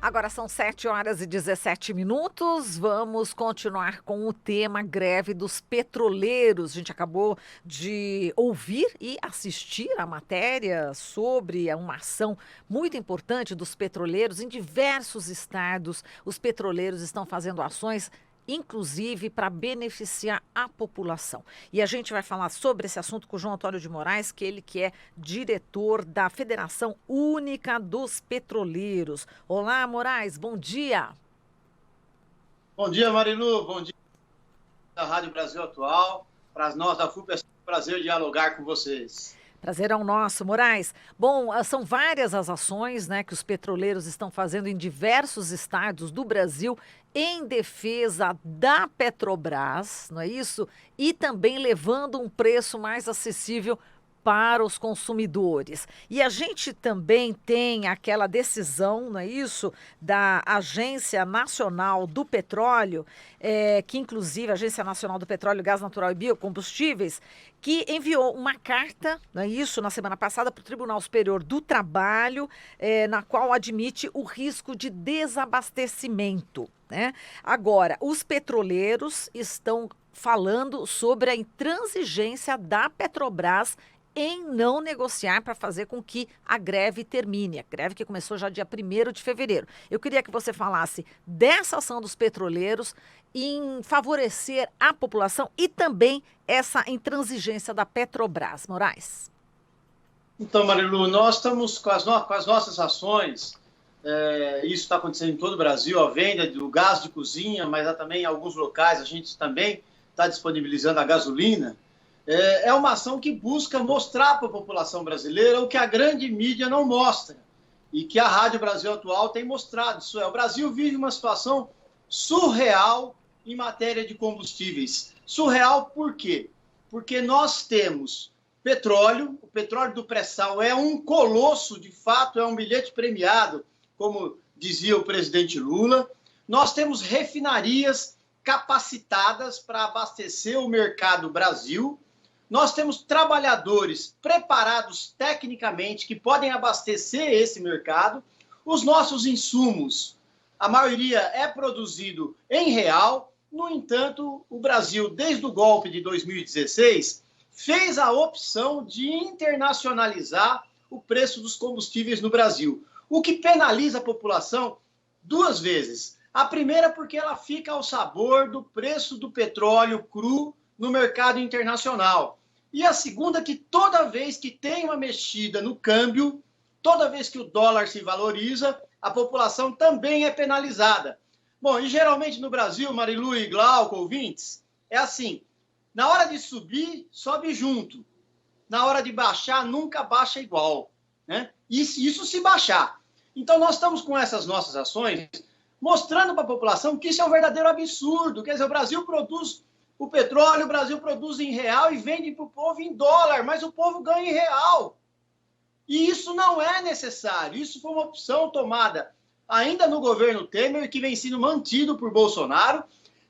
Agora são 7h17. Vamos continuar com o tema greve dos petroleiros. A gente acabou de ouvir e assistir a matéria sobre uma ação muito importante dos petroleiros em diversos estados. Os petroleiros estão fazendo ações inclusive para beneficiar a população. E a gente vai falar sobre esse assunto com o João Antônio de Moraes, que é diretor da Federação Única dos Petroleiros. Olá, Moraes, bom dia. Bom dia, Marilu, bom dia da Rádio Brasil Atual. Para nós da FUP é um prazer dialogar com vocês. Prazer é o nosso, Moraes. Bom, são várias as ações, né, que os petroleiros estão fazendo em diversos estados do Brasil em defesa da Petrobras, não é isso? E também levando um preço mais acessível para os consumidores. E a gente também tem aquela decisão, não é isso, da Agência Nacional do Petróleo, que inclusive a Agência Nacional do Petróleo, Gás Natural e Biocombustíveis, que enviou uma carta, não é isso, na semana passada para o Tribunal Superior do Trabalho, na qual admite o risco de desabastecimento, né? Agora, os petroleiros estão falando sobre a intransigência da Petrobras em não negociar para fazer com que a greve termine. A greve que começou já dia 1º de fevereiro. Eu queria que você falasse dessa ação dos petroleiros em favorecer a população e também essa intransigência da Petrobras. Moraes. Então, Marilu, nós estamos com as nossas ações, isso está acontecendo em todo o Brasil, a venda do gás de cozinha, mas também em alguns locais a gente também está disponibilizando a gasolina. É uma ação que busca mostrar para a população brasileira o que a grande mídia não mostra e que a Rádio Brasil Atual tem mostrado. Isso é, o Brasil vive uma situação surreal em matéria de combustíveis. Surreal por quê? Porque nós temos petróleo, o petróleo do pré-sal é um colosso, de fato, é um bilhete premiado, como dizia o presidente Lula. Nós temos refinarias capacitadas para abastecer o mercado Brasil. Nós temos trabalhadores preparados tecnicamente que podem abastecer esse mercado. Os nossos insumos, a maioria é produzido em real. No entanto, o Brasil, desde o golpe de 2016, fez a opção de internacionalizar o preço dos combustíveis no Brasil, o que penaliza a população duas vezes. A primeira porque ela fica ao sabor do preço do petróleo cru no mercado internacional. E a segunda que toda vez que tem uma mexida no câmbio, toda vez que o dólar se valoriza, a população também é penalizada. Bom, e geralmente no Brasil, Marilu e Glauco, ouvintes, é assim, na hora de subir, sobe junto. Na hora de baixar, nunca baixa igual, né? Isso se baixar. Então nós estamos com essas nossas ações mostrando para a população que isso é um verdadeiro absurdo. Quer dizer, o Brasil produz o petróleo, o Brasil produz em real e vende para o povo em dólar, mas o povo ganha em real. E isso não é necessário. Isso foi uma opção tomada ainda no governo Temer, que vem sendo mantido por Bolsonaro,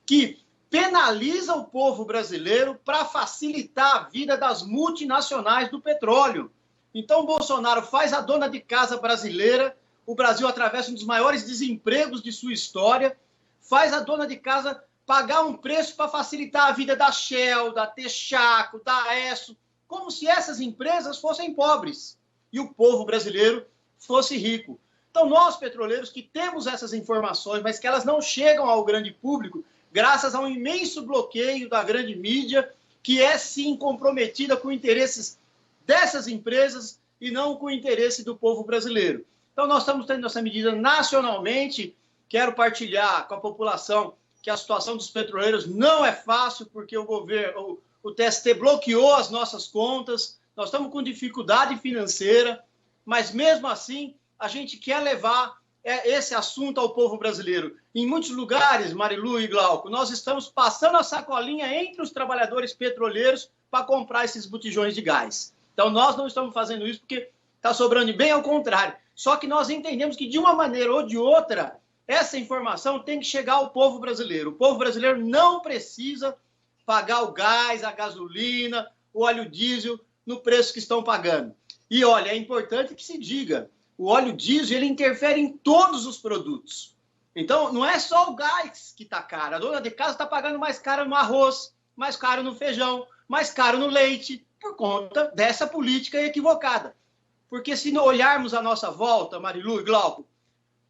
que penaliza o povo brasileiro para facilitar a vida das multinacionais do petróleo. Então, Bolsonaro faz a dona de casa brasileira, o Brasil atravessa um dos maiores desempregos de sua história, faz a dona de casa pagar um preço para facilitar a vida da Shell, da Texaco, da Esso, como se essas empresas fossem pobres e o povo brasileiro fosse rico. Então, nós, petroleiros, que temos essas informações, mas que elas não chegam ao grande público, graças a um imenso bloqueio da grande mídia, que é, sim, comprometida com interesses dessas empresas e não com o interesse do povo brasileiro. Então, nós estamos tendo essa medida nacionalmente. Quero partilhar com a população que a situação dos petroleiros não é fácil, porque o governo, o TST bloqueou as nossas contas, nós estamos com dificuldade financeira, mas mesmo assim a gente quer levar esse assunto ao povo brasileiro. Em muitos lugares, Marilu e Glauco, nós estamos passando a sacolinha entre os trabalhadores petroleiros para comprar esses botijões de gás. Então nós não estamos fazendo isso porque está sobrando, bem ao contrário. Só que nós entendemos que de uma maneira ou de outra, essa informação tem que chegar ao povo brasileiro. O povo brasileiro não precisa pagar o gás, a gasolina, o óleo diesel no preço que estão pagando. E olha, é importante que se diga, o óleo diesel ele interfere em todos os produtos. Então, não é só o gás que está caro. A dona de casa está pagando mais caro no arroz, mais caro no feijão, mais caro no leite, por conta dessa política equivocada. Porque se não olharmos à nossa volta, Marilu e Glauco,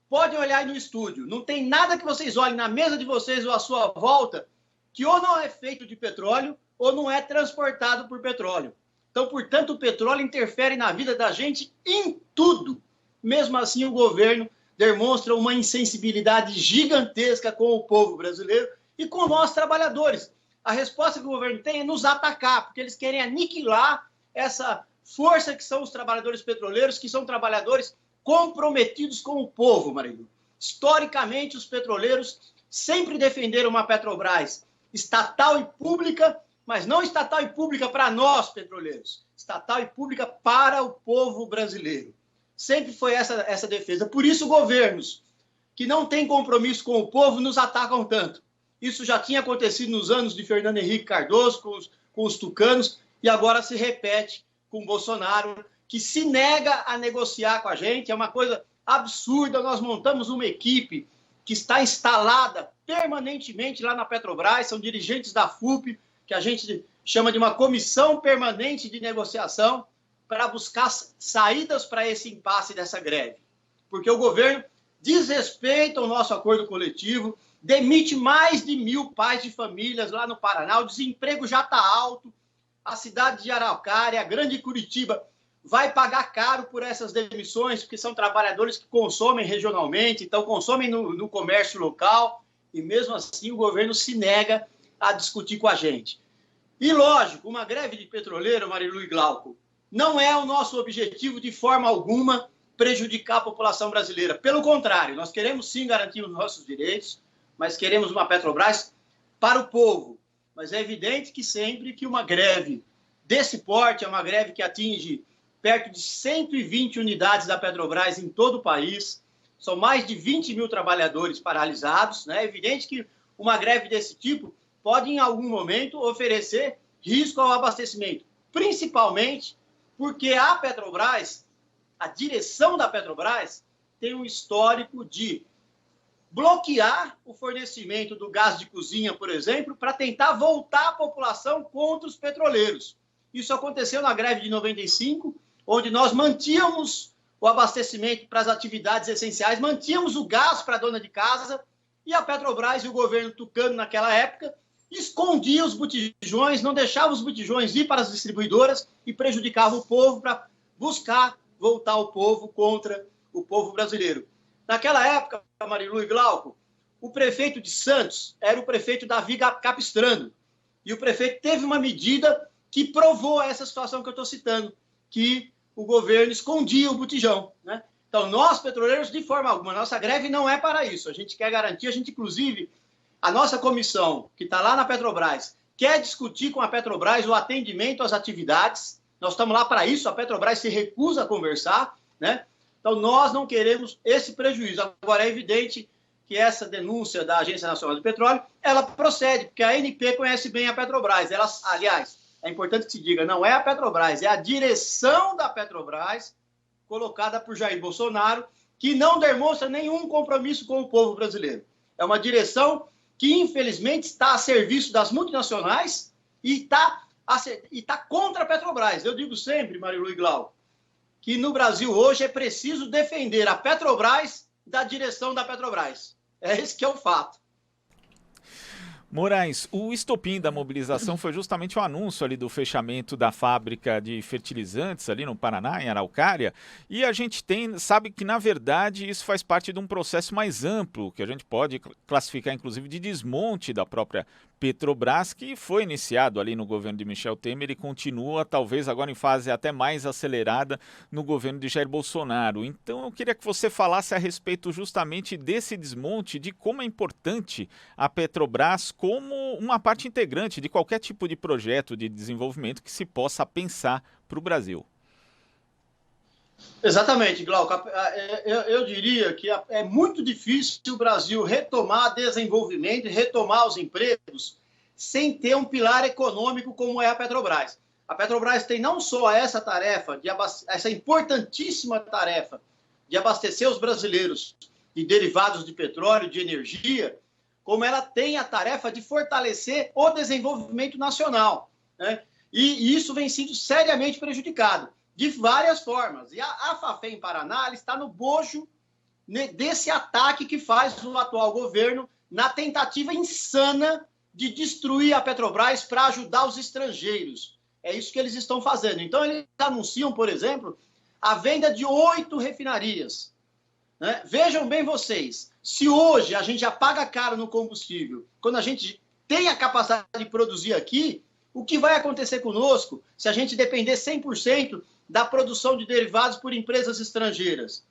podem olhar aí no estúdio. Não tem nada que vocês olhem na mesa de vocês ou à sua volta que ou não é feito de petróleo ou não é transportado por petróleo. Então, portanto, o petróleo interfere na vida da gente em tudo. Mesmo assim, o governo demonstra uma insensibilidade gigantesca com o povo brasileiro e com nós, trabalhadores. A resposta que o governo tem é nos atacar, porque eles querem aniquilar essa força que são os trabalhadores petroleiros, que são trabalhadores comprometidos com o povo, Marilu. Historicamente, os petroleiros sempre defenderam uma Petrobras estatal e pública, mas não estatal e pública para nós, petroleiros. Estatal e pública para o povo brasileiro. Sempre foi essa defesa. Por isso, governos que não têm compromisso com o povo nos atacam tanto. Isso já tinha acontecido nos anos de Fernando Henrique Cardoso, com os tucanos, e agora se repete com o Bolsonaro, que se nega a negociar com a gente. É uma coisa absurda. Nós montamos uma equipe que está instalada permanentemente lá na Petrobras, são dirigentes da FUP, que a gente chama de uma comissão permanente de negociação, para buscar saídas para esse impasse dessa greve. Porque o governo desrespeita o nosso acordo coletivo, demite mais de 1.000 pais de famílias lá no Paraná, o desemprego já está alto, a cidade de Araucária, a grande Curitiba, vai pagar caro por essas demissões, porque são trabalhadores que consomem regionalmente, então consomem no comércio local, e mesmo assim o governo se nega a discutir com a gente. E lógico, uma greve de petroleiro, Marilu e Glauco, não é o nosso objetivo de forma alguma prejudicar a população brasileira. Pelo contrário, nós queremos sim garantir os nossos direitos, mas queremos uma Petrobras para o povo. Mas é evidente que sempre que uma greve desse porte, é uma greve que atinge perto de 120 unidades da Petrobras em todo o país, são mais de 20 mil trabalhadores paralisados, né? É evidente que uma greve desse tipo pode, em algum momento, oferecer risco ao abastecimento, principalmente porque a Petrobras, a direção da Petrobras, tem um histórico de bloquear o fornecimento do gás de cozinha, por exemplo, para tentar voltar a população contra os petroleiros. Isso aconteceu na greve de 95, onde nós mantínhamos o abastecimento para as atividades essenciais, mantínhamos o gás para a dona de casa, e a Petrobras e o governo tucano, naquela época, escondia os botijões, não deixava os botijões ir para as distribuidoras e prejudicava o povo para buscar voltar o povo contra o povo brasileiro. Naquela época, Marilu e Glauco, o prefeito de Santos era o prefeito Davi Capistrano. E o prefeito teve uma medida que provou essa situação que eu estou citando, que o governo escondia o botijão, né? Então, nós, petroleiros, de forma alguma, nossa greve não é para isso. A gente quer garantir, inclusive, a nossa comissão, que está lá na Petrobras, quer discutir com a Petrobras o atendimento às atividades. Nós estamos lá para isso, a Petrobras se recusa a conversar, né? Então, nós não queremos esse prejuízo. Agora, é evidente que essa denúncia da Agência Nacional do Petróleo, ela procede, porque a ANP conhece bem a Petrobras. Ela, aliás, é importante que se diga, não é a Petrobras, é a direção da Petrobras, colocada por Jair Bolsonaro, que não demonstra nenhum compromisso com o povo brasileiro. É uma direção que, infelizmente, está a serviço das multinacionais e está contra a Petrobras. Eu digo sempre, Marilu e Glau, que no Brasil hoje é preciso defender a Petrobras da direção da Petrobras. Esse que é o fato. Moraes, o estopim da mobilização foi justamente o anúncio ali do fechamento da fábrica de fertilizantes ali no Paraná, em Araucária, e a gente sabe que, na verdade, isso faz parte de um processo mais amplo, que a gente pode classificar, inclusive, de desmonte da própria Petrobras, que foi iniciado ali no governo de Michel Temer e continua, talvez agora em fase até mais acelerada, no governo de Jair Bolsonaro. Então eu queria que você falasse a respeito justamente desse desmonte, de como é importante a Petrobras como uma parte integrante de qualquer tipo de projeto de desenvolvimento que se possa pensar para o Brasil. Exatamente, Glauco. Eu diria que é muito difícil o Brasil retomar desenvolvimento e retomar os empregos sem ter um pilar econômico como é a Petrobras. A Petrobras tem não só essa tarefa, essa importantíssima tarefa de abastecer os brasileiros de derivados de petróleo, de energia, como ela tem a tarefa de fortalecer o desenvolvimento nacional, né? E isso vem sendo seriamente prejudicado, de várias formas. E a Fafem Paraná ela está no bojo desse ataque que faz o atual governo na tentativa insana de destruir a Petrobras para ajudar os estrangeiros. É isso que eles estão fazendo. Então, eles anunciam, por exemplo, a venda de 8 refinarias, né? Vejam bem vocês, se hoje a gente já paga caro no combustível, quando a gente tem a capacidade de produzir aqui, o que vai acontecer conosco se a gente depender 100% da produção de derivados por empresas estrangeiras?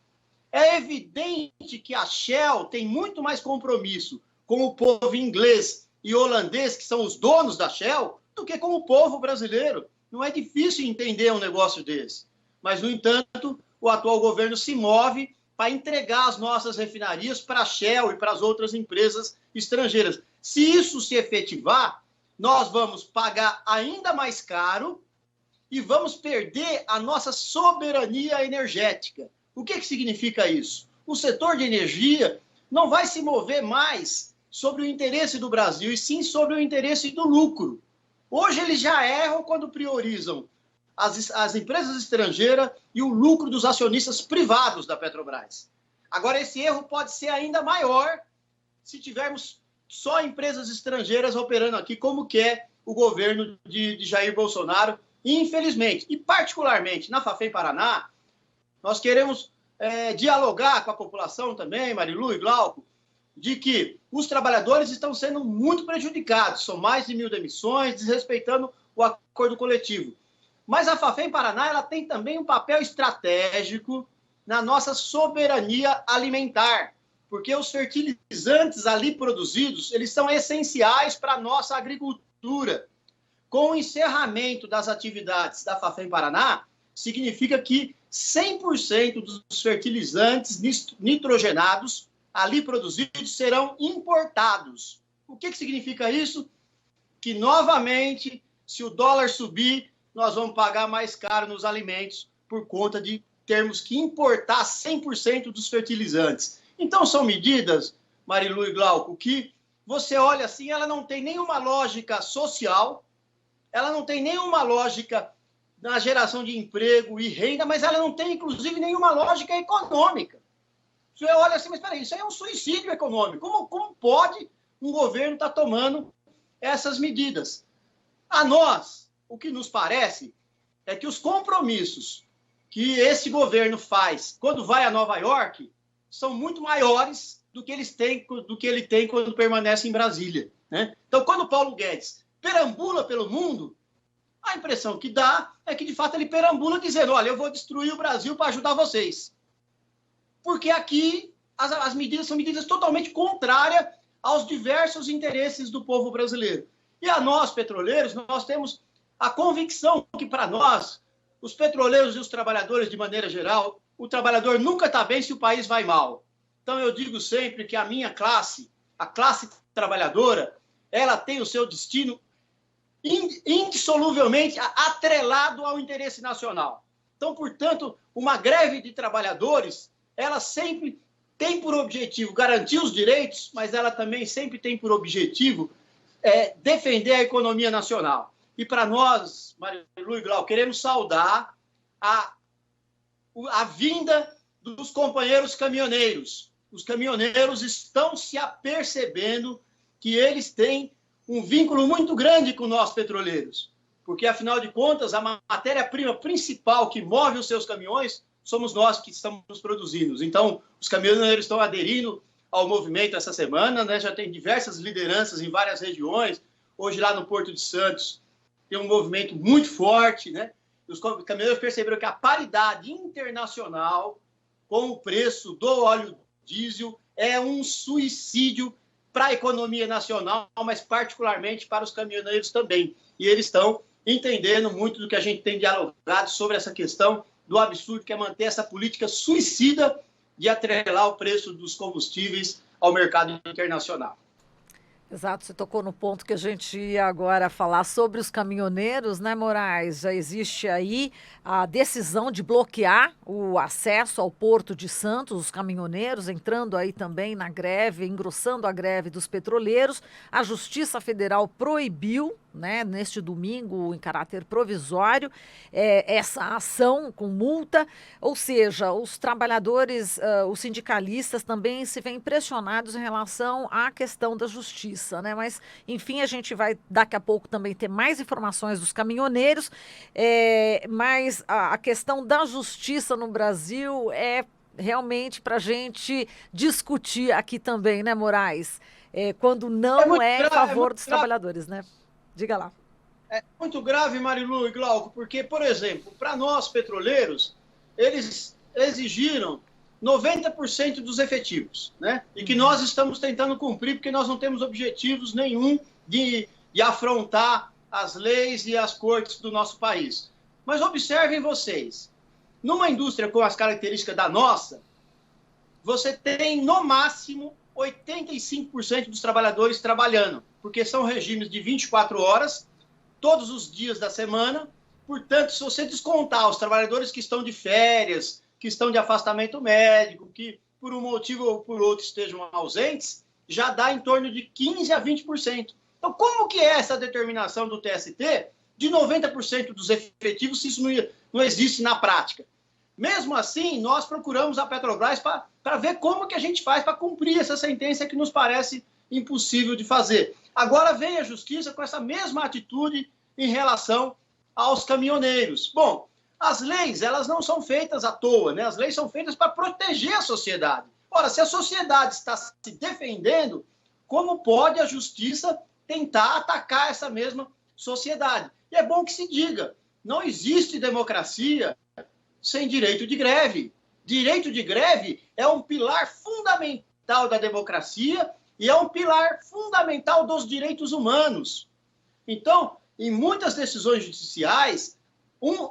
É evidente que a Shell tem muito mais compromisso com o povo inglês e holandês, que são os donos da Shell, do que com o povo brasileiro. Não é difícil entender um negócio desse. Mas, no entanto, o atual governo se move para entregar as nossas refinarias para a Shell e para as outras empresas estrangeiras. Se isso se efetivar, nós vamos pagar ainda mais caro e vamos perder a nossa soberania energética. O que significa isso? O setor de energia não vai se mover mais sobre o interesse do Brasil, e sim sobre o interesse do lucro. Hoje eles já erram quando priorizam as empresas estrangeiras e o lucro dos acionistas privados da Petrobras. Agora, esse erro pode ser ainda maior se tivermos só empresas estrangeiras operando aqui, como quer o governo de Jair Bolsonaro, infelizmente. E, particularmente, na Fafem Paraná, nós queremos dialogar com a população também, Marilu e Glauco, de que os trabalhadores estão sendo muito prejudicados. São mais de 1.000 demissões, desrespeitando o acordo coletivo. Mas a Fafem Paraná ela tem também um papel estratégico na nossa soberania alimentar, porque os fertilizantes ali produzidos, eles são essenciais para a nossa agricultura. Com o encerramento das atividades da Fafem Paraná, significa que 100% dos fertilizantes nitrogenados ali produzidos serão importados. O que significa isso? Que, novamente, se o dólar subir, nós vamos pagar mais caro nos alimentos por conta de termos que importar 100% dos fertilizantes. Então, são medidas, Marilu e Glauco, que você olha assim, ela não tem nenhuma lógica social, ela não tem nenhuma lógica na geração de emprego e renda, mas ela não tem, inclusive, nenhuma lógica econômica. Você olha assim, mas peraí, isso aí é um suicídio econômico. Como pode um governo estar tomando essas medidas? A nós, o que nos parece é que os compromissos que esse governo faz quando vai a Nova York são muito maiores do que ele tem quando permanece em Brasília, né? Então, quando o Paulo Guedes perambula pelo mundo, a impressão que dá é que, de fato, ele perambula dizendo, olha, eu vou destruir o Brasil para ajudar vocês. Porque aqui as medidas são medidas totalmente contrárias aos diversos interesses do povo brasileiro. E a nós, petroleiros, nós temos a convicção que, para nós, os petroleiros e os trabalhadores, de maneira geral, o trabalhador nunca está bem se o país vai mal. Então, eu digo sempre que a minha classe, a classe trabalhadora, ela tem o seu destino indissoluvelmente atrelado ao interesse nacional. Então, portanto, uma greve de trabalhadores, ela sempre tem por objetivo garantir os direitos, mas ela também sempre tem por objetivo defender a economia nacional. E para nós, Marilu e Glau, queremos saudar a vinda dos companheiros caminhoneiros. Os caminhoneiros estão se apercebendo que eles têm um vínculo muito grande com nós petroleiros, porque, afinal de contas, a matéria-prima principal que move os seus caminhões somos nós que estamos produzindo. Então, os caminhoneiros estão aderindo ao movimento essa semana, né? Já tem diversas lideranças em várias regiões. Hoje, lá no Porto de Santos, tem um movimento muito forte, né? Os caminhoneiros perceberam que a paridade internacional com o preço do óleo diesel é um suicídio para a economia nacional, mas particularmente para os caminhoneiros também. E eles estão entendendo muito do que a gente tem dialogado sobre essa questão do absurdo que é manter essa política suicida de atrelar o preço dos combustíveis ao mercado internacional. Exato, você tocou no ponto que a gente ia agora falar sobre os caminhoneiros, né, Moraes? Já existe aí a decisão de bloquear o acesso ao Porto de Santos, os caminhoneiros entrando aí também na greve, engrossando a greve dos petroleiros. A Justiça Federal proibiu, né, neste domingo, em caráter provisório, essa ação com multa, ou seja, os trabalhadores, os sindicalistas também se veem pressionados em relação à questão da justiça, né? Mas, enfim, a gente vai daqui a pouco também ter mais informações dos caminhoneiros, mas a questão da justiça no Brasil é realmente para a gente discutir aqui também, né, Moraes? Quando não é em favor dos trabalhadores, né? Diga lá. É muito grave, Marilu e Glauco, porque, por exemplo, para nós petroleiros, eles exigiram 90% dos efetivos, né? E que nós estamos tentando cumprir, porque nós não temos objetivos nenhum de afrontar as leis e as cortes do nosso país. Mas observem vocês, numa indústria com as características da nossa, você tem, no máximo, 85% dos trabalhadores trabalhando, porque são regimes de 24 horas, todos os dias da semana. Portanto, se você descontar os trabalhadores que estão de férias, que estão de afastamento médico, que por um motivo ou por outro estejam ausentes, já dá em torno de 15% a 20%. Então, como que é essa determinação do TST de 90% dos efetivos se isso não existe na prática? Mesmo assim, nós procuramos a Petrobras para ver como que a gente faz para cumprir essa sentença que nos parece impossível de fazer. Agora vem a Justiça com essa mesma atitude em relação aos caminhoneiros. Bom, as leis, elas não são feitas à toa, né? As leis são feitas para proteger a sociedade. Ora, se a sociedade está se defendendo, como pode a Justiça tentar atacar essa mesma sociedade? E é bom que se diga, não existe democracia sem direito de greve. Direito de greve é um pilar fundamental da democracia e é um pilar fundamental dos direitos humanos. Então, em muitas decisões judiciais,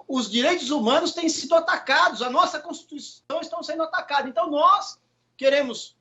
os direitos humanos têm sido atacados, a nossa Constituição está sendo atacada. Então, nós queremos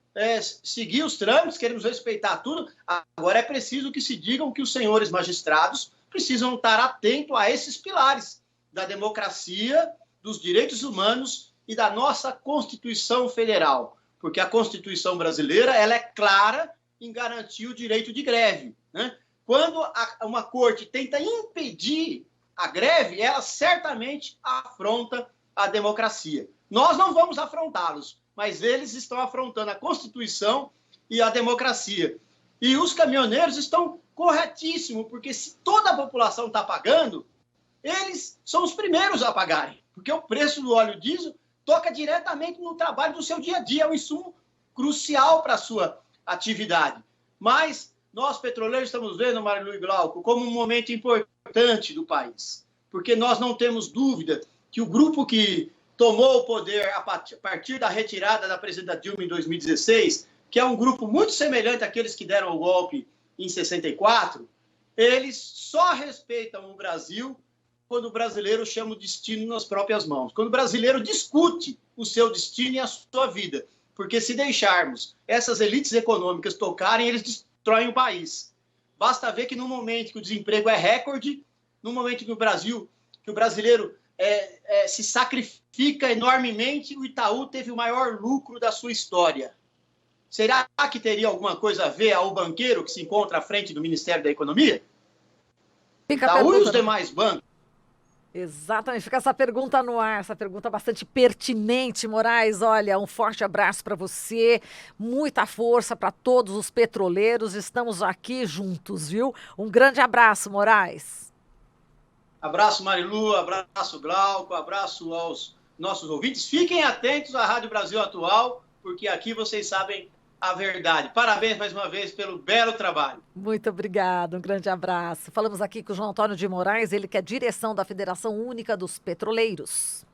seguir os trâmites, queremos respeitar tudo. Agora é preciso que se digam que os senhores magistrados precisam estar atentos a esses pilares da democracia, dos direitos humanos e da nossa Constituição Federal. Porque a Constituição brasileira ela é clara em garantir o direito de greve, né? Quando uma corte tenta impedir a greve, ela certamente afronta a democracia. Nós não vamos afrontá-los, mas eles estão afrontando a Constituição e a democracia. E os caminhoneiros estão corretíssimos, porque se toda a população está pagando, eles são os primeiros a pagarem, porque o preço do óleo diesel toca diretamente no trabalho do seu dia a dia, é um insumo crucial para a sua atividade. Mas nós, petroleiros, estamos vendo, Marilu e Glauco, como um momento importante do país, porque nós não temos dúvida que o grupo que tomou o poder a partir da retirada da presidenta Dilma em 2016, que é um grupo muito semelhante àqueles que deram o golpe em 64, eles só respeitam o Brasil quando o brasileiro chama o destino nas próprias mãos, quando o brasileiro discute o seu destino e a sua vida. Porque se deixarmos essas elites econômicas tocarem, eles destroem o país. Basta ver que no momento que o desemprego é recorde, no momento que o brasileiro se sacrifica enormemente, o Itaú teve o maior lucro da sua história. Será que teria alguma coisa a ver ao banqueiro que se encontra à frente do Ministério da Economia? Itaú e os demais bancos. Exatamente, fica essa pergunta no ar, essa pergunta bastante pertinente, Moraes. Olha, um forte abraço para você, muita força para todos os petroleiros, estamos aqui juntos, viu? Um grande abraço, Moraes. Abraço, Marilu, abraço, Glauco, abraço aos nossos ouvintes. Fiquem atentos à Rádio Brasil Atual, porque aqui vocês sabem a verdade. Parabéns mais uma vez pelo belo trabalho. Muito obrigada, um grande abraço. Falamos aqui com o João Antônio de Moraes, ele que é direção da Federação Única dos Petroleiros.